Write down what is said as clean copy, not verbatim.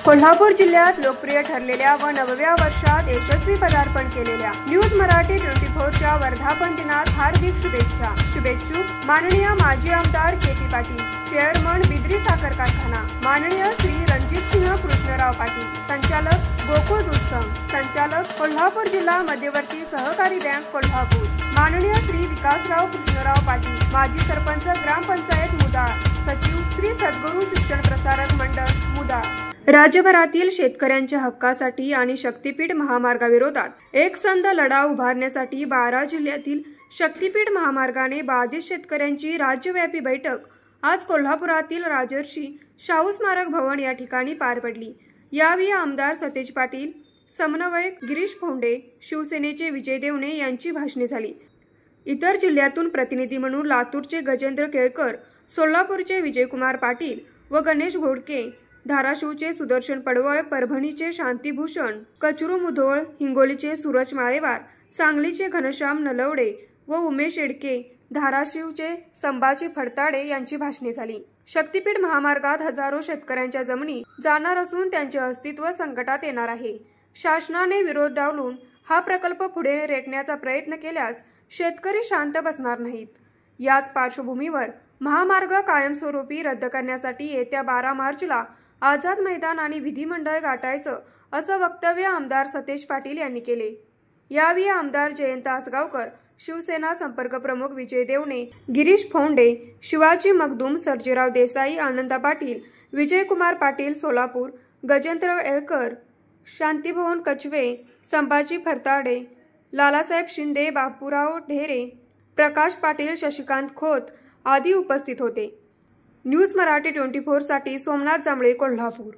कोल्हापूर जिल्ह्यात लोकप्रिय ठरलेल्या व नवव्या वर्षात यशस्वी पदार्पण केलेल्या न्यूज मराठी 24च्या वर्धापन दिनात हार्दिक शुभेच्छा। शुभेच्छुक माननीय माजी आमदार के.पी. पाटील, चेअरमन बिद्री साखर कारखाना, माननीय श्री रणजितसिंह कृष्णराव पाटील, संचालक गोकुळ दूध संघ, संचालक कोल्हापूर जिल्हा मध्यवर्ती सहकारी बँक कोल्हापूर, माननीय श्री विकासराव कृष्णराव पाटील, माजी सरपंच ग्रामपंचायत मुदाळ, सचिव श्री सद्गुरू शिक्षण प्रसारक मंडळ मुदाळ। राज्यभरातील शेतकऱ्यांच्या हक्कासाठी आणि शक्तीपीठ महामार्गाविरोधात एक संध लढा उभारण्यासाठी 12 जिल्ह्यातील शक्तीपीठ महामार्गाने बाधित शेतकऱ्यांची राज्यव्यापी बैठक आज कोल्हापुरातील राजर्षी शाहू स्मारक भवन या ठिकाणी पार पडली। यावेळी आमदार सतेज पाटील, समन्वयक गिरीश फोंडे, शिवसेनेचे विजय देवणे यांची भाषणे झाली। इतर जिल्ह्यातून प्रतिनिधी म्हणून लातूरचे गजेंद्र केळकर, सोलापूरचे विजयकुमार पाटील व गणेश घोडके, धाराशिवचे सुदर्शन पडवळ, परभणीचे शांतिभूषण कचरू मुधोळ, हिंगोलीचे सूरज माळेवार, सांगलीचे घनश्याम नलवडे व उमेश एडके, धाराशिवचे संभाजी फडताडे यांची भाषणे झाली। शक्तीपीठ महामार्गात हजारो शेतकऱ्यांच्या जमिनी जाणार असून त्यांचे अस्तित्व संकटात येणार आहे। शासनाने विरोध डावलून हा प्रकल्प पुढे रेटण्याचा प्रयत्न केल्यास शेतकरी शांत बसणार नाहीत। याच पार्श्वभूमीवर महामार्ग कायमस्वरूपी रद्द करण्यासाठी येत्या 12 मार्चला आझाद मैदान आणि विधिमंडळ गाठायचं असं वक्तव्य आमदार सतेज पाटील यांनी केले। यावेळी आमदार जयंत आसगावकर, शिवसेना संपर्क प्रमुख विजय देवणे, गिरीश फोंडे, शिवाजी मगदूम, सर्जेराव देसाई, आनंदा पाटील, विजयकुमार पाटील सोलापूर, गजेंद्र केळकर, शांतिभवन कचवे, संभाजी फरताडे, लालासाहेब शिंदे, बापूराव ढेरे, प्रकाश पाटील, शशिकांत खोत आदी उपस्थित होते। न्यूज मराठी 24 साठी सोमनाथ जांभळे, कोल्हापूर।